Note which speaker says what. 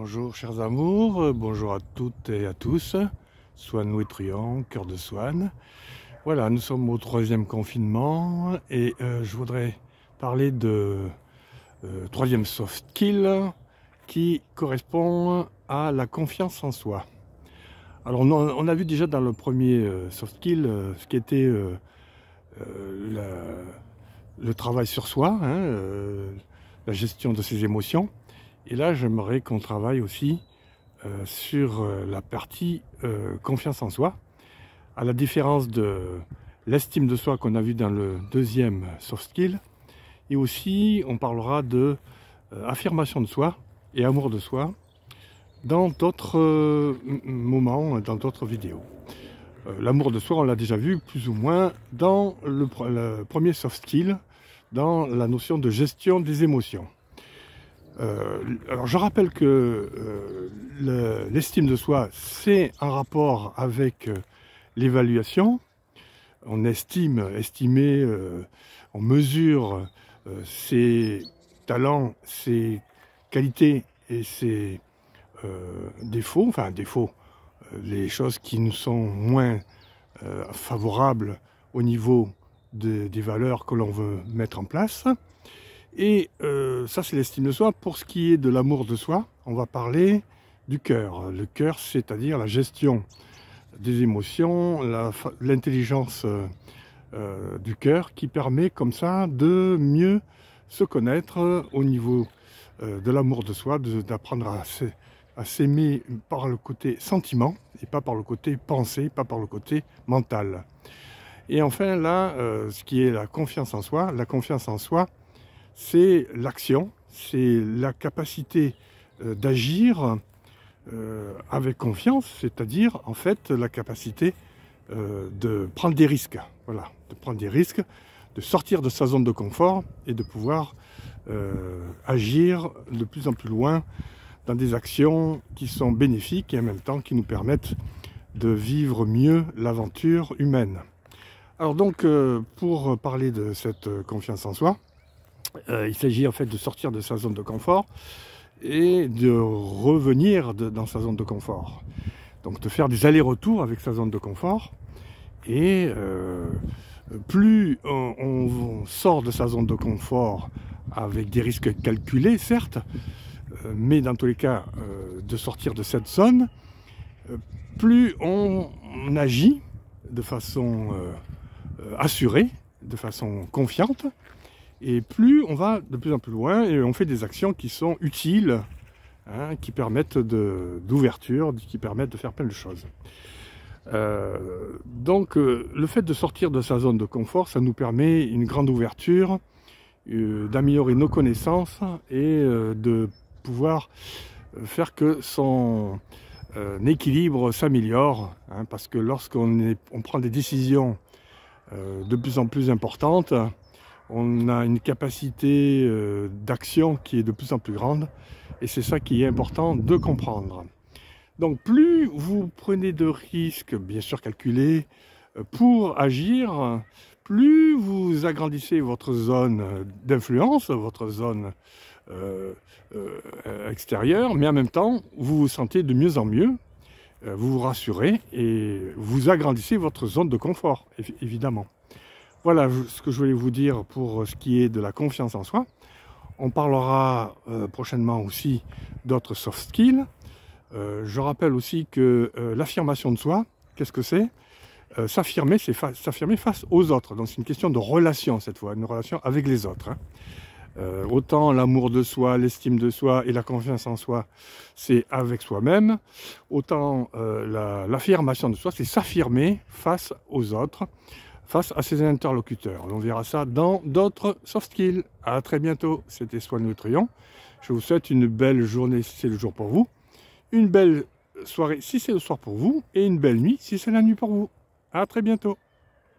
Speaker 1: Bonjour chers amours, bonjour à toutes et à tous, Swan Louis-Truand, cœur de Swan. Voilà, nous sommes au 3e confinement et je voudrais parler de 3e soft skill qui correspond à la confiance en soi. Alors on a vu déjà dans le premier soft skill ce qui était le travail sur soi, la gestion de ses émotions. Et là, j'aimerais qu'on travaille aussi sur la partie confiance en soi, à la différence de l'estime de soi qu'on a vu dans le 2e soft skill. Et aussi, on parlera de affirmation de soi et amour de soi dans d'autres moments, dans d'autres vidéos. L'amour de soi, on l'a déjà vu plus ou moins dans le premier soft skill, dans la notion de gestion des émotions. Alors je rappelle que l'estime de soi, c'est un rapport avec l'évaluation. On estimer, on mesure ses talents, ses qualités et ses défauts, les choses qui nous sont moins favorables au niveau des valeurs que l'on veut mettre en place. Et ça, c'est l'estime de soi. Pour ce qui est de l'amour de soi, on va parler du cœur. Le cœur, c'est-à-dire la gestion des émotions, l'intelligence du cœur qui permet comme ça de mieux se connaître au niveau de l'amour de soi, d'apprendre à s'aimer par le côté sentiment et pas par le côté pensée, pas par le côté mental. Et enfin là, ce qui est la confiance en soi, c'est l'action, c'est la capacité d'agir avec confiance, c'est-à-dire en fait la capacité de prendre des risques, voilà, de prendre des risques, de sortir de sa zone de confort et de pouvoir agir de plus en plus loin dans des actions qui sont bénéfiques et en même temps qui nous permettent de vivre mieux l'aventure humaine. Alors donc pour parler de cette confiance en soi, il s'agit en fait de sortir de sa zone de confort et de revenir dans sa zone de confort. Donc de faire des allers-retours avec sa zone de confort. Et plus on sort de sa zone de confort avec des risques calculés, certes, mais dans tous les cas, de sortir de cette zone, plus on agit de façon assurée, de façon confiante, et plus on va de plus en plus loin et on fait des actions qui sont utiles, qui permettent d'ouverture, qui permettent de faire plein de choses. Donc le fait de sortir de sa zone de confort, ça nous permet une grande ouverture, d'améliorer nos connaissances et de pouvoir faire que son équilibre s'améliore, parce que lorsqu'on prend des décisions de plus en plus importantes, on a une capacité d'action qui est de plus en plus grande et c'est ça qui est important de comprendre. Donc plus vous prenez de risques, bien sûr calculés, pour agir, plus vous agrandissez votre zone d'influence, votre zone extérieure, mais en même temps vous vous sentez de mieux en mieux, vous vous rassurez et vous agrandissez votre zone de confort, évidemment. Voilà ce que je voulais vous dire pour ce qui est de la confiance en soi. On parlera prochainement aussi d'autres soft skills. Je rappelle aussi que l'affirmation de soi, qu'est-ce que c'est? S'affirmer, c'est s'affirmer face aux autres. Donc c'est une question de relation cette fois, une relation avec les autres. Autant l'amour de soi, l'estime de soi et la confiance en soi, c'est avec soi-même. Autant l'affirmation de soi, c'est s'affirmer face aux autres, face à ses interlocuteurs. On verra ça dans d'autres soft skills. À très bientôt, c'était Swan Louis-Truand. Je vous souhaite une belle journée si c'est le jour pour vous, une belle soirée si c'est le soir pour vous, et une belle nuit si c'est la nuit pour vous. À très bientôt.